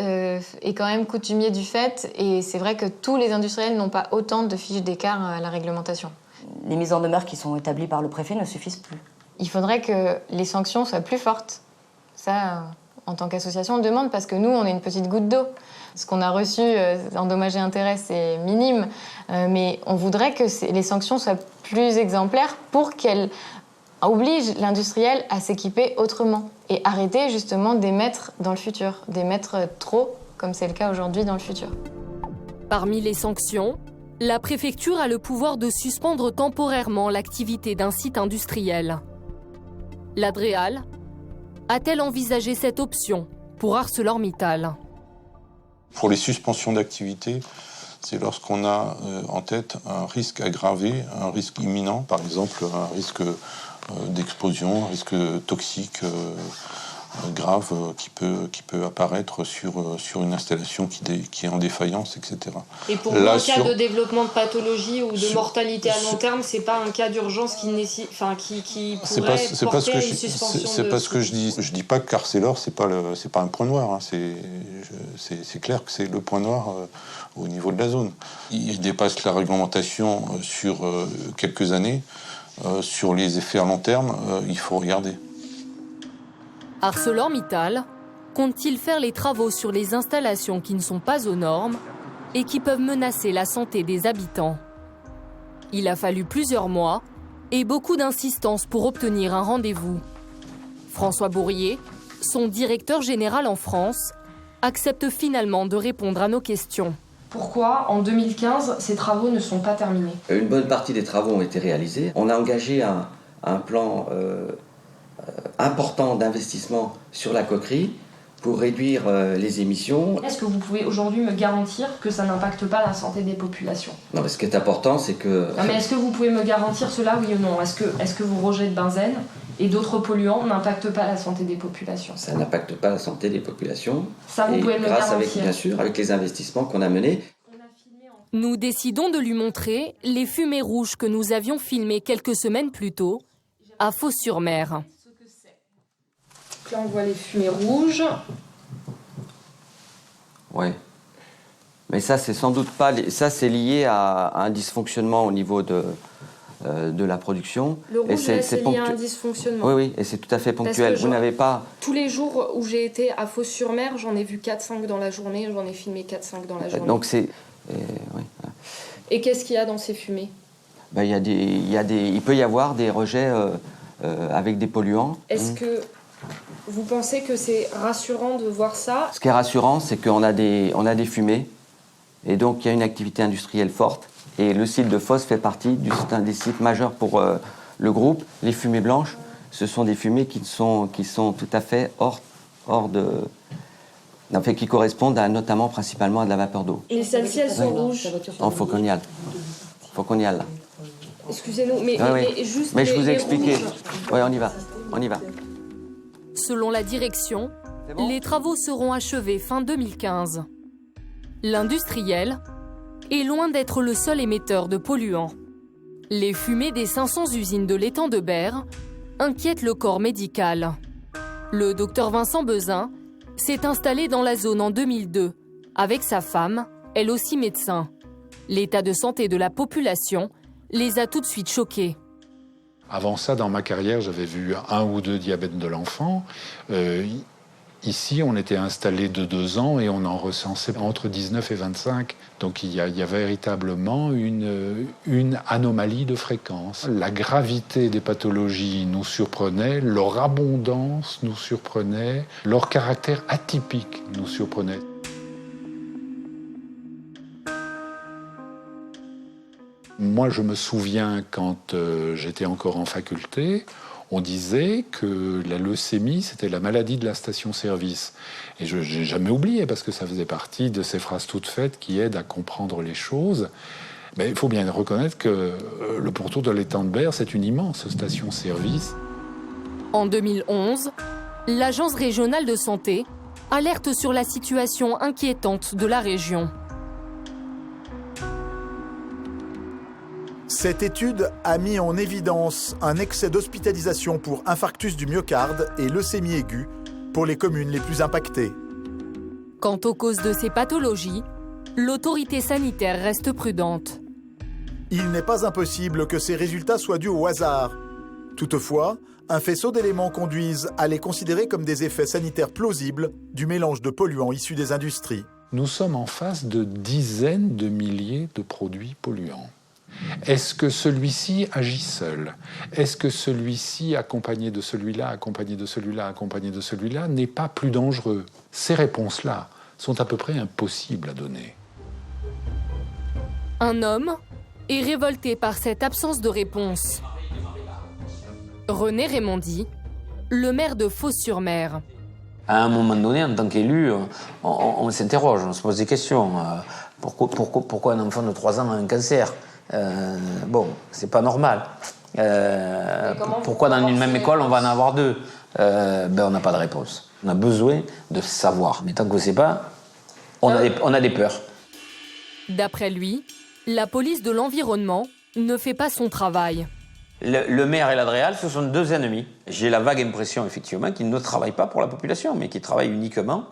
est quand même coutumier du fait, et c'est vrai que tous les industriels n'ont pas autant de fiches d'écart à la réglementation. Les mises en demeure qui sont établies par le préfet ne suffisent plus. Il faudrait que les sanctions soient plus fortes. Ça, en tant qu'association, on le demande parce que nous, on est une petite goutte d'eau. Ce qu'on a reçu en dommages et intérêts, c'est minime, mais on voudrait que les sanctions soient plus exemplaires pour qu'elles obligent l'industriel à s'équiper autrement et arrêter justement d'émettre dans le futur, d'émettre trop, comme c'est le cas aujourd'hui dans le futur. Parmi les sanctions, la préfecture a le pouvoir de suspendre temporairement l'activité d'un site industriel. L'Adréal a-t-elle envisagé cette option pour ArcelorMittal ? Pour les suspensions d'activité, c'est lorsqu'on a en tête un risque aggravé, un risque imminent, par exemple un risque d'explosion, un risque toxique grave qui peut apparaître sur une installation qui est en défaillance, etc. Et pour un cas de développement de pathologie ou de mortalité à long terme, c'est pas un cas d'urgence qui pourrait porter à une suspension. C'est pas ce que je dis. Je dis pas que Arcelor c'est pas un point noir. Hein. C'est clair que c'est le point noir au niveau de la zone. Il dépasse la réglementation sur quelques années. Sur les effets à long terme, il faut regarder. ArcelorMittal compte-t-il faire les travaux sur les installations qui ne sont pas aux normes et qui peuvent menacer la santé des habitants? Il a fallu plusieurs mois et beaucoup d'insistance pour obtenir un rendez-vous. François Bourrier, son directeur général en France, accepte finalement de répondre à nos questions. Pourquoi, en 2015, ces travaux ne sont pas terminés? Une bonne partie des travaux ont été réalisés. On a engagé un plan important d'investissement sur la coquerie pour réduire les émissions. Est-ce que vous pouvez aujourd'hui me garantir que ça n'impacte pas la santé des populations? Non, mais ce qui est important, c'est que... Non, mais est-ce que vous pouvez me garantir cela, oui ou non? Est-ce que vos rejets de benzène et d'autres polluants n'impactent pas la santé des populations? Ça n'impacte pas la santé des populations. Ça, vous pouvez me le garantir. Bien sûr, avec les investissements qu'on a menés. Nous décidons de lui montrer les fumées rouges que nous avions filmées quelques semaines plus tôt à Fos-sur-Mer. Là, on voit les fumées rouges. Oui. Mais ça, c'est sans doute pas... Ça, c'est lié à un dysfonctionnement au niveau de la production. Le rouge, c'est lié à un dysfonctionnement. Oui, et c'est tout à fait ponctuel. Vous n'avez pas... Tous les jours où j'ai été à Fos-sur-Mer, j'en ai vu 4-5 dans la journée, j'en ai filmé 4-5 dans la journée. Donc c'est... oui. Et qu'est-ce qu'il y a dans ces fumées? Il peut y avoir des rejets avec des polluants. Est-ce que vous pensez que c'est rassurant de voir ça? Ce qui est rassurant, c'est qu'on a des fumées, et donc il y a une activité industrielle forte, et le site de Fos fait partie d'un des sites majeurs pour le groupe. Les fumées blanches, ce sont des fumées qui sont tout à fait hors de... En fait, qui correspondent notamment principalement à de la vapeur d'eau. Et celles-ci, elles sont rouges? Non, faut qu'on y aille. Là. Excusez-nous, mais juste... Mais je vous ai expliqué. Oui, on y va. Selon la direction, les travaux seront achevés fin 2015. L'industriel est loin d'être le seul émetteur de polluants. Les fumées des 500 usines de l'étang de Berre inquiètent le corps médical. Le docteur Vincent Bezin s'est installé dans la zone en 2002, avec sa femme, elle aussi médecin. L'état de santé de la population les a tout de suite choqués. Avant ça, dans ma carrière, j'avais vu 1 ou 2 diabètes de l'enfant. Ici, on était installé de 2 ans et on en recensait entre 19 et 25. Donc il y a véritablement une anomalie de fréquence. La gravité des pathologies nous surprenait, leur abondance nous surprenait, leur caractère atypique nous surprenait. Moi, je me souviens, quand j'étais encore en faculté, on disait que la leucémie, c'était la maladie de la station-service. Et je n'ai jamais oublié, parce que ça faisait partie de ces phrases toutes faites qui aident à comprendre les choses. Mais il faut bien reconnaître que le pourtour de l'étang de Berre, c'est une immense station-service. En 2011, l'Agence régionale de santé alerte sur la situation inquiétante de la région. Cette étude a mis en évidence un excès d'hospitalisation pour infarctus du myocarde et leucémie aiguë pour les communes les plus impactées. Quant aux causes de ces pathologies, l'autorité sanitaire reste prudente. Il n'est pas impossible que ces résultats soient dus au hasard. Toutefois, un faisceau d'éléments conduisent à les considérer comme des effets sanitaires plausibles du mélange de polluants issus des industries. Nous sommes en face de dizaines de milliers de produits polluants. Est-ce que celui-ci agit seul? Est-ce que celui-ci, accompagné de celui-là, accompagné de celui-là, accompagné de celui-là, n'est pas plus dangereux? Ces réponses-là sont à peu près impossibles à donner. Un homme est révolté par cette absence de réponse. René Raymondi, le maire de Fos-sur-Mer. À un moment donné, en tant qu'élu, on s'interroge, on se pose des questions. Pourquoi un enfant de 3 ans a un cancer? Bon, c'est pas normal. Pourquoi dans une même école on va en avoir 2? On n'a pas de réponse. On a besoin de savoir. Mais tant qu'on ne sait pas, on a des peurs. D'après lui, la police de l'environnement ne fait pas son travail. Le maire et l'Adréal, ce sont 2 ennemis. J'ai la vague impression, effectivement, qu'ils ne travaillent pas pour la population, mais qu'ils travaillent uniquement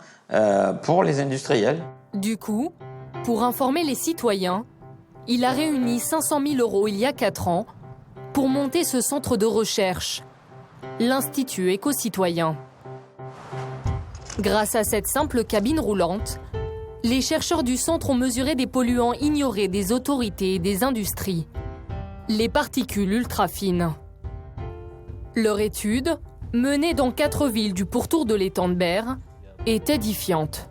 pour les industriels. Du coup, pour informer les citoyens, il a réuni 500 000 € il y a 4 ans pour monter ce centre de recherche, l'Institut éco-citoyen. Grâce à cette simple cabine roulante, les chercheurs du centre ont mesuré des polluants ignorés des autorités et des industries, les particules ultra-fines. Leur étude, menée dans 4 villes du pourtour de l'étang de Berre, est édifiante.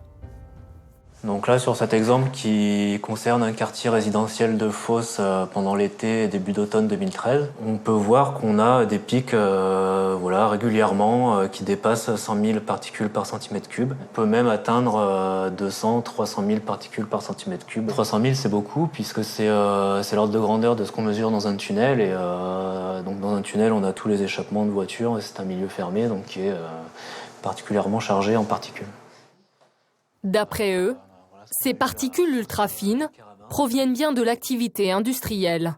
Donc là, sur cet exemple qui concerne un quartier résidentiel de Fos pendant l'été et début d'automne 2013, on peut voir qu'on a des pics régulièrement qui dépassent 100 000 particules par centimètre cube. On peut même atteindre 200, 300 000 particules par centimètre cube. 300 000, c'est beaucoup puisque c'est l'ordre de grandeur de ce qu'on mesure dans un tunnel. Et donc dans un tunnel, on a tous les échappements de voitures et c'est un milieu fermé donc qui est particulièrement chargé en particules. D'après eux, ces particules ultra-fines proviennent bien de l'activité industrielle.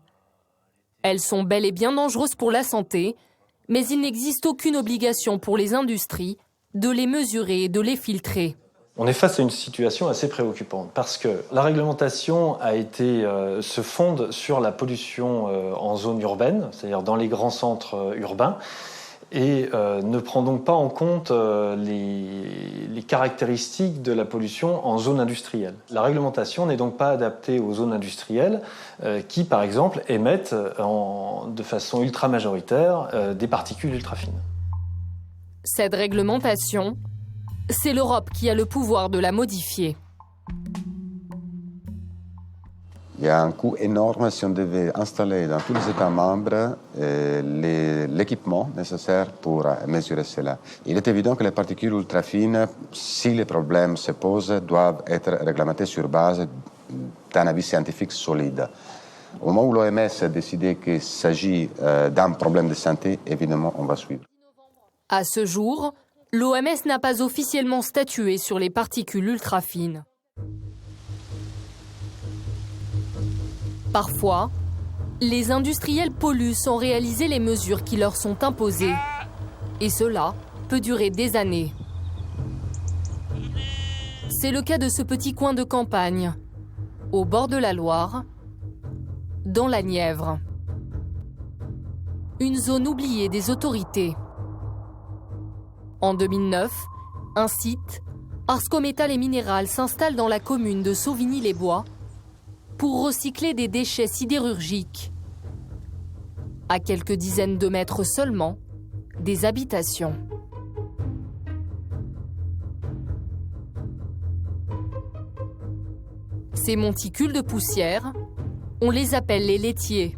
Elles sont bel et bien dangereuses pour la santé, mais il n'existe aucune obligation pour les industries de les mesurer et de les filtrer. On est face à une situation assez préoccupante parce que la réglementation se fonde sur la pollution en zone urbaine, c'est-à-dire dans les grands centres urbains, et ne prend donc pas en compte les caractéristiques de la pollution en zone industrielle. La réglementation n'est donc pas adaptée aux zones industrielles qui, par exemple, émettent de façon ultra-majoritaire des particules ultra-fines. Cette réglementation, c'est l'Europe qui a le pouvoir de la modifier. Il y a un coût énorme si on devait installer dans tous les États membres l'équipement nécessaire pour mesurer cela. Il est évident que les particules ultra-fines, si les problèmes se posent, doivent être réglementés sur base d'un avis scientifique solide. Au moment où l'OMS a décidé qu'il s'agit d'un problème de santé, évidemment, on va suivre. À ce jour, l'OMS n'a pas officiellement statué sur les particules ultra-fines. Parfois, les industriels polluent sans réaliser les mesures qui leur sont imposées. Et cela peut durer des années. C'est le cas de ce petit coin de campagne, au bord de la Loire, dans la Nièvre. Une zone oubliée des autorités. En 2009, un site, Arsco Métal et Minéral s'installe dans la commune de Sauvigny-les-Bois pour recycler des déchets sidérurgiques. À quelques dizaines de mètres seulement des habitations. Ces monticules de poussière, on les appelle les laitiers.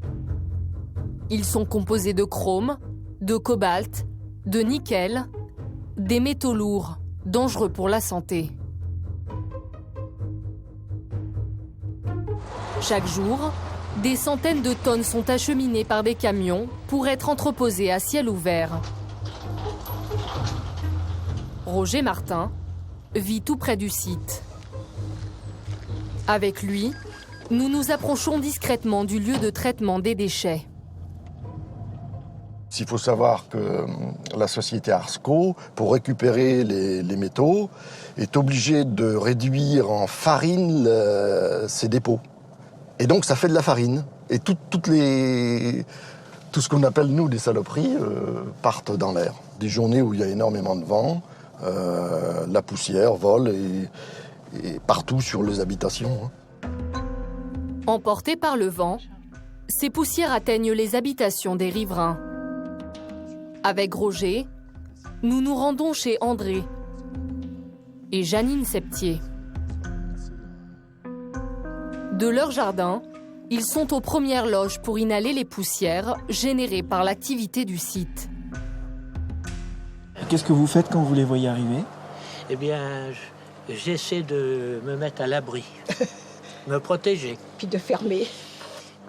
Ils sont composés de chrome, de cobalt, de nickel, des métaux lourds, dangereux pour la santé. Chaque jour, des centaines de tonnes sont acheminées par des camions pour être entreposées à ciel ouvert. Roger Martin vit tout près du site. Avec lui, nous nous approchons discrètement du lieu de traitement des déchets. Il faut savoir que la société Arsco, pour récupérer les métaux, est obligée de réduire en farine ses dépôts. Et donc ça fait de la farine. Et tout ce qu'on appelle nous des saloperies partent dans l'air. Des journées où il y a énormément de vent, la poussière vole et partout sur les habitations. Emportées par le vent, ces poussières atteignent les habitations des riverains. Avec Roger, nous nous rendons chez André et Janine Septier. De leur jardin, ils sont aux premières loges pour inhaler les poussières générées par l'activité du site. Qu'est-ce que vous faites quand vous les voyez arriver? Eh bien, j'essaie de me mettre à l'abri, me protéger. Puis de fermer.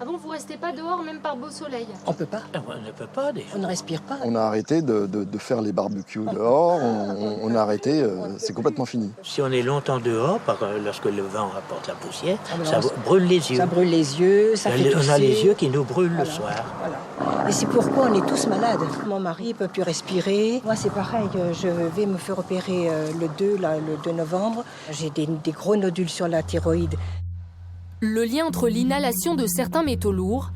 Ah bon, vous restez pas dehors, même par beau soleil? On peut pas. On ne peut pas. On ne respire pas. On a arrêté de faire les barbecues dehors, on a arrêté, c'est complètement fini. Si on est longtemps dehors, lorsque le vent apporte la poussière, ça brûle les yeux. Ça brûle les yeux, ça fait tousser. On a les yeux qui nous brûlent le soir. Voilà. Et c'est pourquoi on est tous malades. Mon mari ne peut plus respirer. Moi, c'est pareil, je vais me faire opérer le 2 novembre. J'ai des gros nodules sur la thyroïde. Le lien entre l'inhalation de certains métaux lourds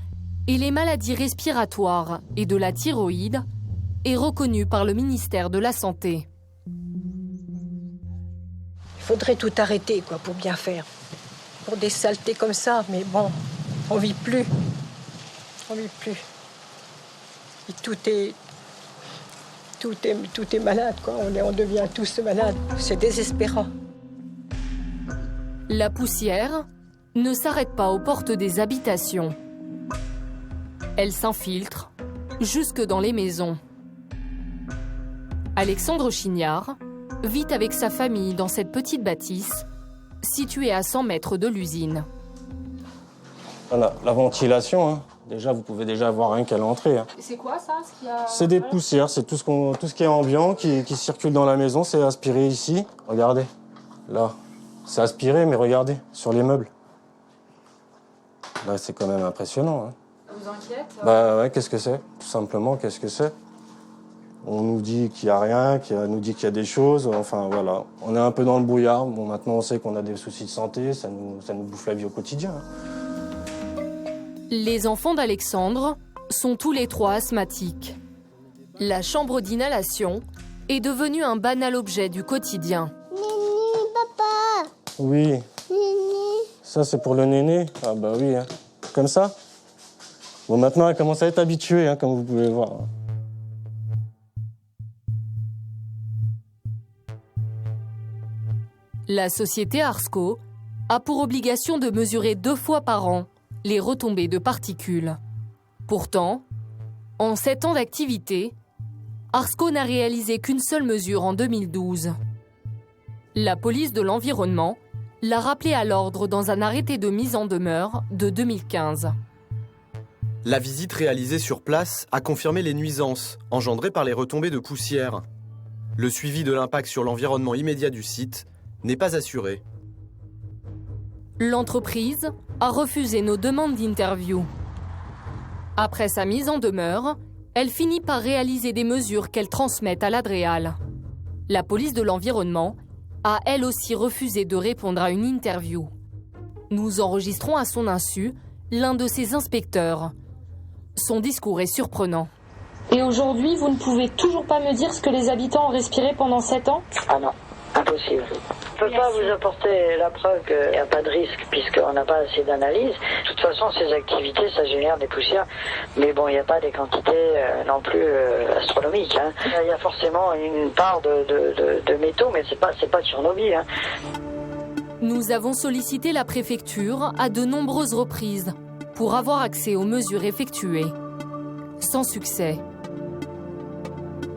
et les maladies respiratoires et de la thyroïde est reconnu par le ministère de la Santé. Il faudrait tout arrêter pour bien faire. Pour des saletés comme ça, mais bon, on vit plus. On vit plus. Et tout est malade, on devient tous malades. C'est désespérant. La poussière ne s'arrête pas aux portes des habitations. Elle s'infiltre jusque dans les maisons. Alexandre Chignard vit avec sa famille dans cette petite bâtisse située à 100 mètres de l'usine. Voilà, la ventilation, hein. Déjà, vous pouvez déjà voir rien qu'à l'entrée. Hein. C'est quoi ça C'est des poussières, c'est tout ce qui est ambiant, qui circule dans la maison, c'est aspiré ici. Regardez, là, c'est aspiré, mais regardez, sur les meubles. Là, c'est quand même impressionnant. Hein. Ça vous inquiète? Bah ouais, qu'est-ce que c'est? Tout simplement, qu'est-ce que c'est? On nous dit qu'il n'y a rien, on nous dit qu'il y a des choses, enfin voilà. On est un peu dans le brouillard. Bon, maintenant, on sait qu'on a des soucis de santé, ça nous bouffe la vie au quotidien. Hein. Les enfants d'Alexandre sont tous les 3 asthmatiques. La chambre d'inhalation est devenue un banal objet du quotidien. Nini, papa! Oui. Nini. Ça, c'est pour le néné? Ah bah oui, hein. Comme ça? Bon, maintenant, elle commence à être habituée, hein, comme vous pouvez voir. La société Arsco a pour obligation de mesurer 2 fois par an les retombées de particules. Pourtant, en 7 ans d'activité, Arsco n'a réalisé qu'une seule mesure en 2012. La police de l'environnement l'a rappelé à l'ordre dans un arrêté de mise en demeure de 2015. La visite réalisée sur place a confirmé les nuisances engendrées par les retombées de poussière. Le suivi de l'impact sur l'environnement immédiat du site n'est pas assuré. L'entreprise a refusé nos demandes d'interview. Après sa mise en demeure, elle finit par réaliser des mesures qu'elle transmet à l'Adréal. La police de l'environnement a elle aussi refusé de répondre à une interview. Nous enregistrons à son insu l'un de ses inspecteurs. Son discours est surprenant. Et aujourd'hui, vous ne pouvez toujours pas me dire ce que les habitants ont respiré pendant 7 ans? Ah non, impossible. Je ne peux pas vous apporter la preuve qu'il n'y a pas de risque puisqu'on n'a pas assez d'analyse. De toute façon, ces activités, ça génère des poussières. Mais bon, il n'y a pas des quantités non plus astronomiques. Hein. Il y a forcément une part de métaux, mais c'est pas Tchernobyl. Hein. Nous avons sollicité la préfecture à de nombreuses reprises pour avoir accès aux mesures effectuées. Sans succès.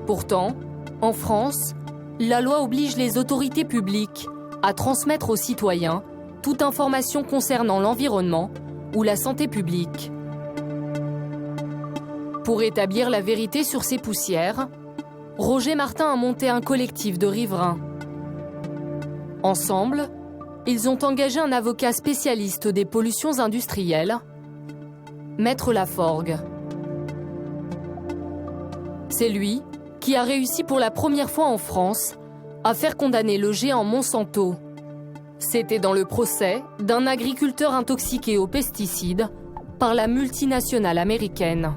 Pourtant, en France, la loi oblige les autorités publiques à transmettre aux citoyens toute information concernant l'environnement ou la santé publique. Pour établir la vérité sur ces poussières, Roger Martin a monté un collectif de riverains. Ensemble, ils ont engagé un avocat spécialiste des pollutions industrielles, Maître Laforgue. C'est lui qui a réussi pour la première fois en France à faire condamner le géant Monsanto. C'était dans le procès d'un agriculteur intoxiqué aux pesticides par la multinationale américaine.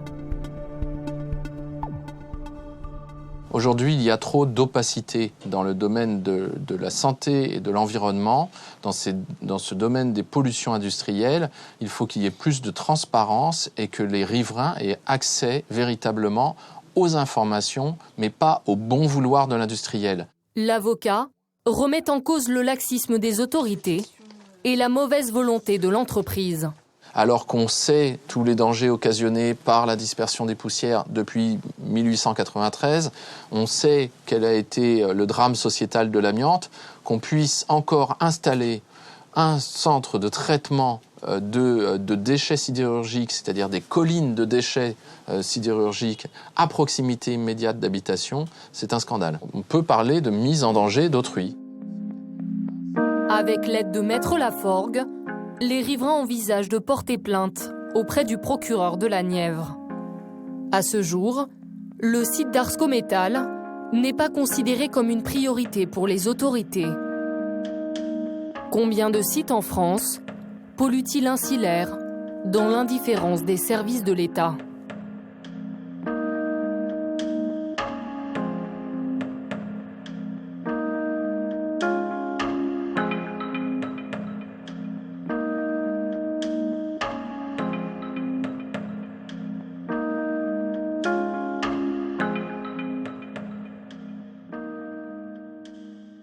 Aujourd'hui, il y a trop d'opacité dans le domaine de la santé et de l'environnement. Dans ce domaine des pollutions industrielles, il faut qu'il y ait plus de transparence et que les riverains aient accès véritablement aux informations, mais pas au bon vouloir de l'industriel. L'avocat remet en cause le laxisme des autorités et la mauvaise volonté de l'entreprise. Alors qu'on sait tous les dangers occasionnés par la dispersion des poussières depuis 1893, on sait quel a été le drame sociétal de l'amiante, qu'on puisse encore installer un centre de traitement de déchets sidérurgiques, c'est-à-dire des collines de déchets sidérurgiques à proximité immédiate d'habitation, c'est un scandale. On peut parler de mise en danger d'autrui. Avec l'aide de Maître Laforgue, les riverains envisagent de porter plainte auprès du procureur de la Nièvre. À ce jour, le site d'Arsco Métal n'est pas considéré comme une priorité pour les autorités. Combien de sites en France polluent-ils ainsi l'air dans l'indifférence des services de l'État ?